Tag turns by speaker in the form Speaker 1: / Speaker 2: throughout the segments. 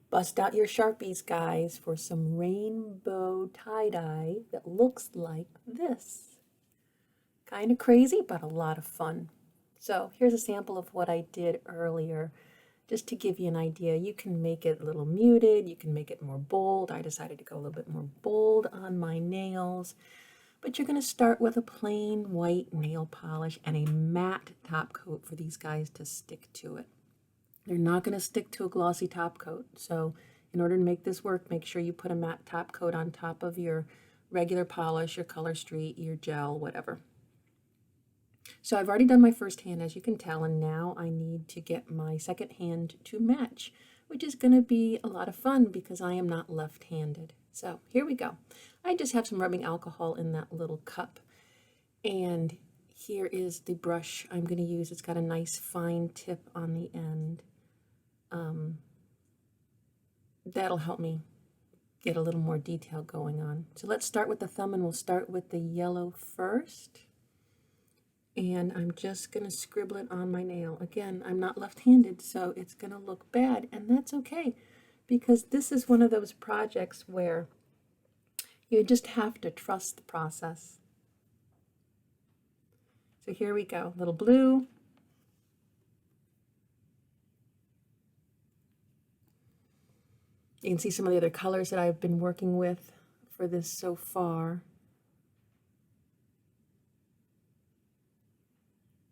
Speaker 1: Bust out your Sharpies, guys, for some rainbow tie-dye that looks like this. Kind of crazy, but a lot of fun. So here's a sample of what I did earlier, just to give you an idea. You can make it a little muted, you can make it more bold. I decided to go a little bit more bold on my nails, but you're going to start with a plain white nail polish and a matte top coat for these guys to stick to it. They're not going to stick to a glossy top coat, so in order to make this work, make sure you put a matte top coat on top of your regular polish, your Color Street, your gel, whatever. So I've already done my first hand, as you can tell, and now I need to get my second hand to match, which is going to be a lot of fun because I am not left-handed. So here we go. I just have some rubbing alcohol in that little cup, and here is the brush I'm going to use. It's got a nice fine tip on the end. That'll help me get a little more detail going on. So let's start with the thumb, and we'll start with the yellow first. And I'm just going to scribble it on my nail. Again, I'm not left-handed, so it's going to look bad, and that's okay, because this is one of those projects where you just have to trust the process. So here we go, little blue. You can see some of the other colors that I've been working with for this so far.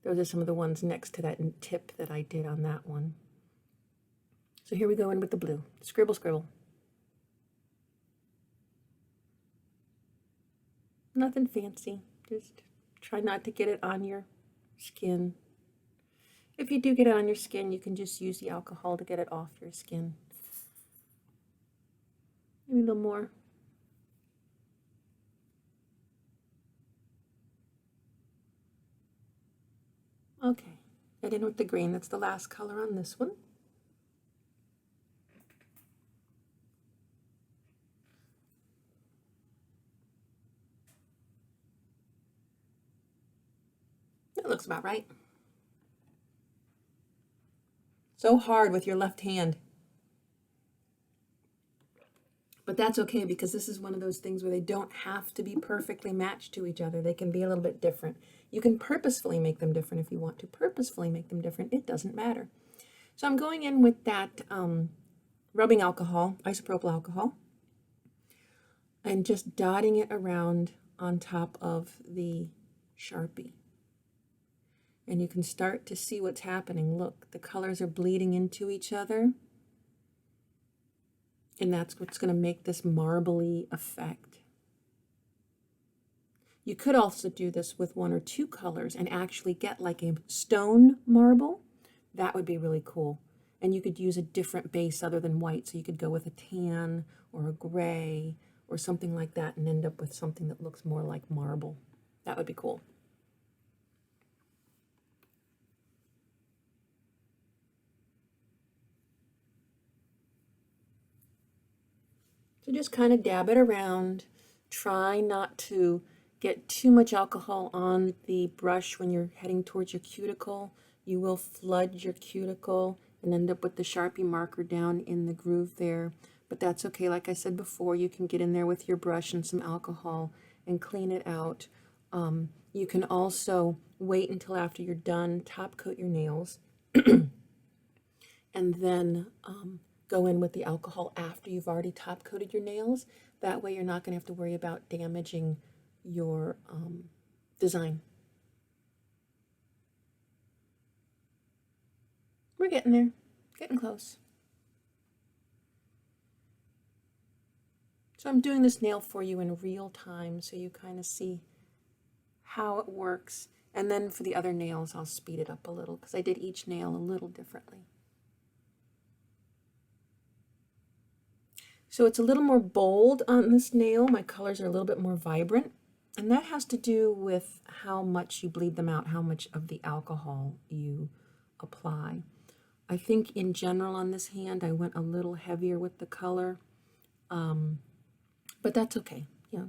Speaker 1: Those are some of the ones next to that tip that I did on that one. So here we go in with the blue. Scribble, scribble. Nothing fancy. Just try not to get it on your skin. If you do get it on your skin, you can just use the alcohol to get it off your skin. Maybe a little more. Okay, get in with the green. That's the last color on this one. That looks about right. So hard with your left hand. But that's okay, because this is one of those things where they don't have to be perfectly matched to each other. They can be a little bit different. You can purposefully make them different if you want to purposefully make them different. It doesn't matter. So I'm going in with that rubbing alcohol, isopropyl alcohol, and just dotting it around on top of the Sharpie. And you can start to see what's happening. Look, the colors are bleeding into each other. And that's what's going to make this marbly effect. You could also do this with one or two colors and actually get like a stone marble. That would be really cool. And you could use a different base other than white. So you could go with a tan or a gray or something like that and end up with something that looks more like marble. That would be cool. So just kind of dab it around. Try not to get too much alcohol on the brush when you're heading towards your cuticle. You will flood your cuticle and end up with the Sharpie marker down in the groove there. But that's okay. Like I said before, you can get in there with your brush and some alcohol and clean it out. You can also wait until after you're done, top coat your nails, and then go in with the alcohol after you've already top coated your nails. That way you're not going to have to worry about damaging your design. We're getting there, getting close. So I'm doing this nail for you in real time so you kind of see how it works. And then for the other nails, I'll speed it up a little because I did each nail a little differently. So it's a little more bold on this nail. My colors are a little bit more vibrant. And that has to do with how much you bleed them out, how much of the alcohol you apply. I think in general on this hand, I went a little heavier with the color. But that's okay. Yeah.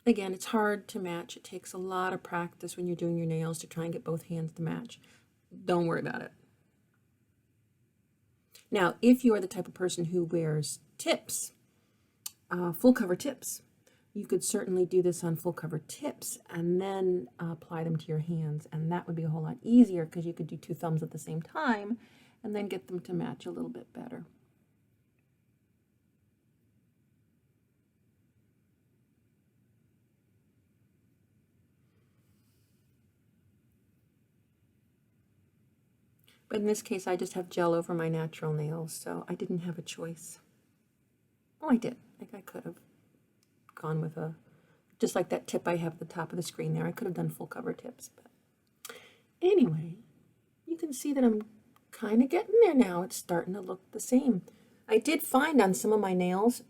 Speaker 1: Again, it's hard to match. It takes a lot of practice when you're doing your nails to try and get both hands to match. Don't worry about it. Now, if you are the type of person who wears tips, full cover tips, you could certainly do this on full cover tips and then apply them to your hands, and that would be a whole lot easier because you could do two thumbs at the same time and then get them to match a little bit better. But in this case, I just have gel over my natural nails, so I didn't have a choice. Oh, I did. I think I could have gone with a, just like that tip I have at the top of the screen there. I could have done full cover tips. But anyway, you can see that I'm kind of getting there now. It's starting to look the same. I did find on some of my nails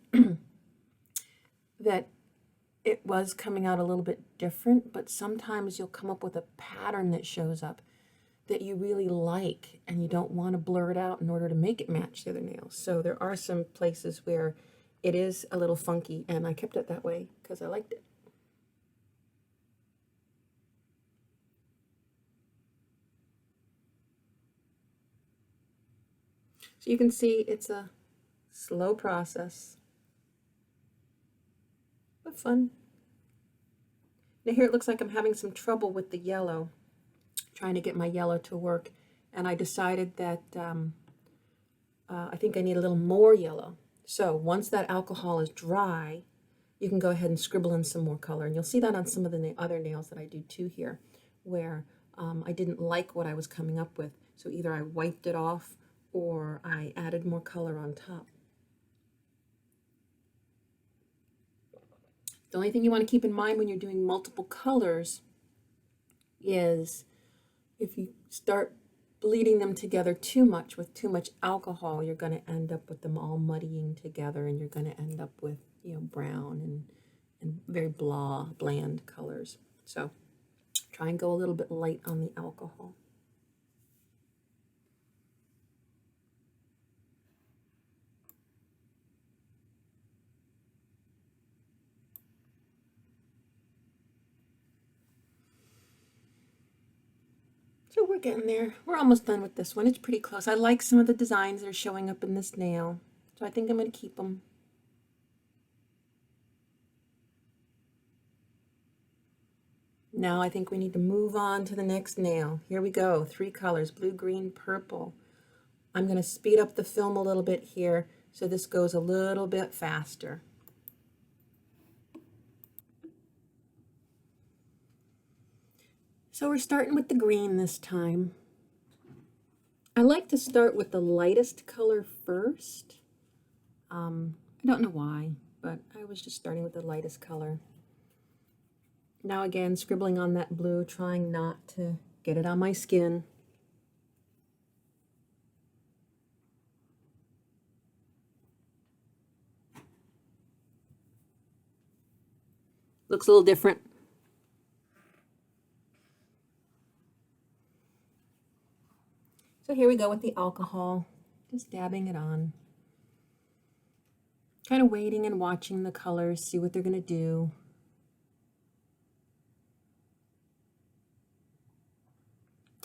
Speaker 1: that it was coming out a little bit different, but sometimes you'll come up with a pattern that shows up that you really like, and you don't want to blur it out in order to make it match the other nails. So there are some places where it is a little funky, and I kept it that way because I liked it. So you can see it's a slow process, but fun. Now here it looks like I'm having some trouble with the yellow, trying to get my yellow to work, and I decided that I think I need a little more yellow. So once that alcohol is dry, you can go ahead and scribble in some more color, and you'll see that on some of the other nails that I do too here, where I didn't like what I was coming up with, so either I wiped it off or I added more color on top. The only thing you want to keep in mind when you're doing multiple colors is if you start bleeding them together too much with too much alcohol, you're going to end up with them all muddying together, and you're going to end up with, you know, brown and very bland colors. So try and go a little bit light on the alcohol. So we're getting there. We're almost done with this one. It's pretty close. I like some of the designs that are showing up in this nail, so I think I'm going to keep them. Now I think we need to move on to the next nail. Here we go. 3 colors, blue, green, purple. I'm going to speed up the film a little bit here so this goes a little bit faster. So we're starting with the green this time. I like to start with the lightest color first. I don't know why, but I was just starting with the lightest color. Now again, scribbling on that blue, trying not to get it on my skin. Looks a little different. So here we go with the alcohol, just dabbing it on. Kind of waiting and watching the colors, see what they're going to do.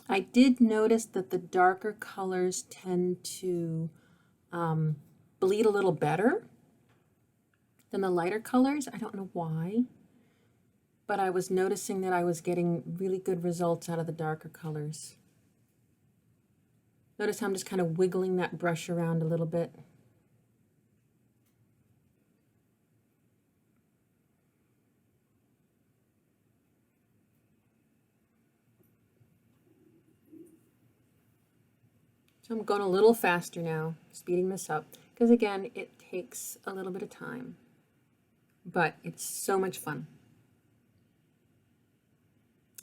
Speaker 1: I did notice that the darker colors tend to bleed a little better than the lighter colors. I don't know why, but I was noticing that I was getting really good results out of the darker colors. Notice how I'm just kind of wiggling that brush around a little bit. So I'm going a little faster now, speeding this up, because again, it takes a little bit of time, but it's so much fun.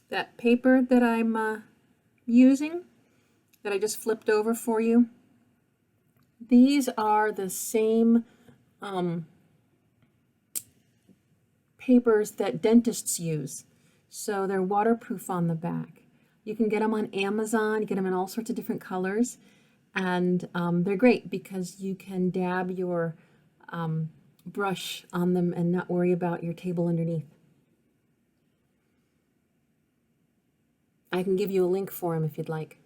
Speaker 1: That paper that I'm using, that I just flipped over for you, these are the same papers that dentists use. So they're waterproof on the back. You can get them on Amazon, you get them in all sorts of different colors, and they're great because you can dab your brush on them and not worry about your table underneath. I can give you a link for them if you'd like.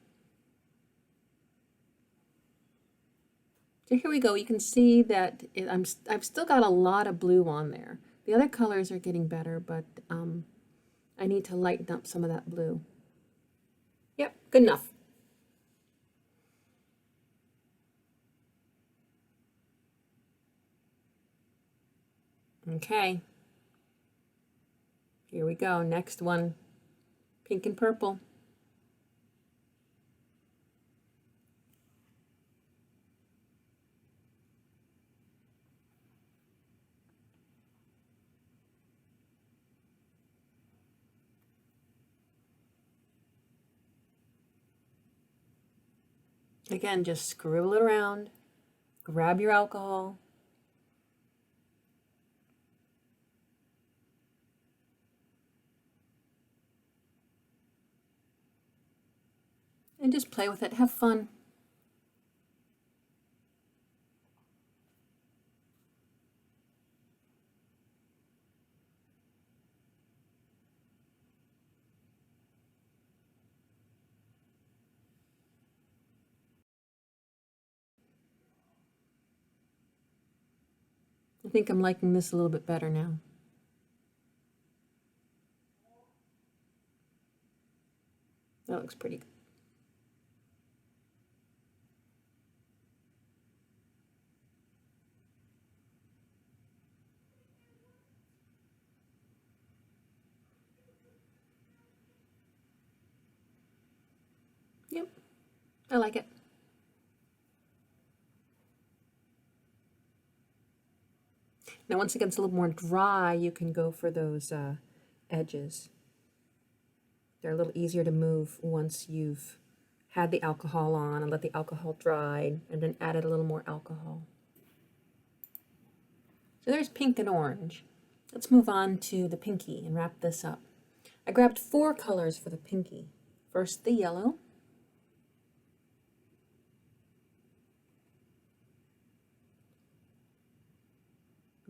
Speaker 1: So here we go. You can see that I've still got a lot of blue on there. The other colors are getting better, but I need to lighten up some of that blue. Yep, good enough. Okay. Here we go. Next one, pink and purple. Again, just scribble it around, grab your alcohol, and just play with it. Have fun. I think I'm liking this a little bit better now. That looks pretty good. Yep, I like it. Now, once it gets a little more dry, you can go for those edges. They're a little easier to move once you've had the alcohol on and let the alcohol dry and then added a little more alcohol. So there's pink and orange. Let's move on to the pinky and wrap this up. I grabbed 4 colors for the pinky. First, the yellow.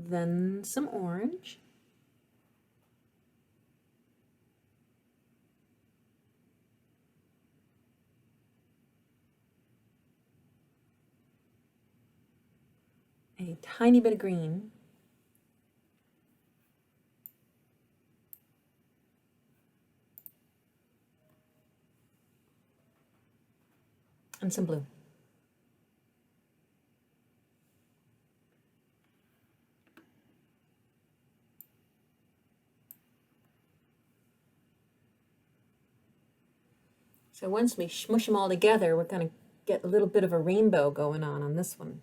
Speaker 1: Then some orange. A tiny bit of green. And some blue. So once we smush them all together, we're going to get a little bit of a rainbow going on this one.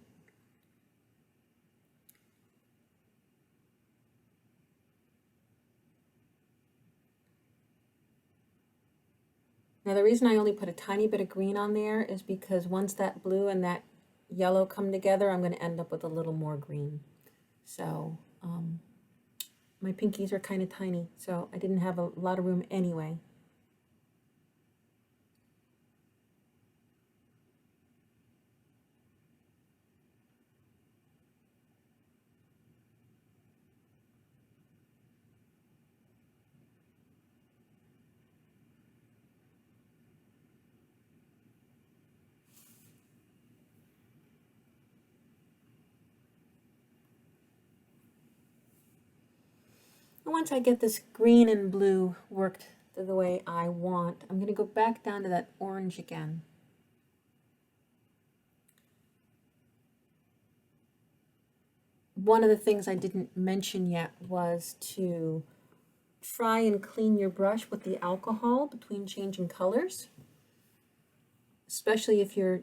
Speaker 1: Now the reason I only put a tiny bit of green on there is because once that blue and that yellow come together, I'm going to end up with a little more green. So my pinkies are kind of tiny, so I didn't have a lot of room anyway. And once I get this green and blue worked the way I want, I'm going to go back down to that orange again. One of the things I didn't mention yet was to try and clean your brush with the alcohol between changing colors, especially if you're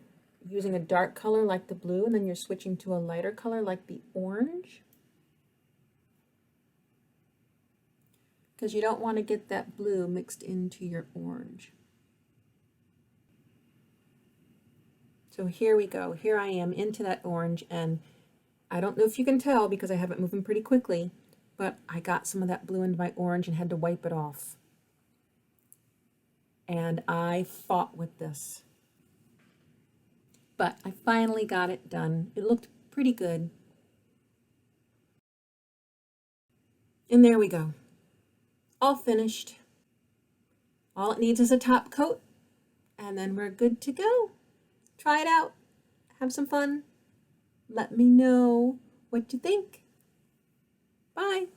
Speaker 1: using a dark color like the blue and then you're switching to a lighter color like the orange, because you don't want to get that blue mixed into your orange. So here we go. Here I am into that orange, and I don't know if you can tell because I have it moving pretty quickly, but I got some of that blue into my orange and had to wipe it off. And I fought with this. But I finally got it done. It looked pretty good. And there we go. All finished. All it needs is a top coat, and then we're good to go. Try it out. Have some fun. Let me know what you think. Bye.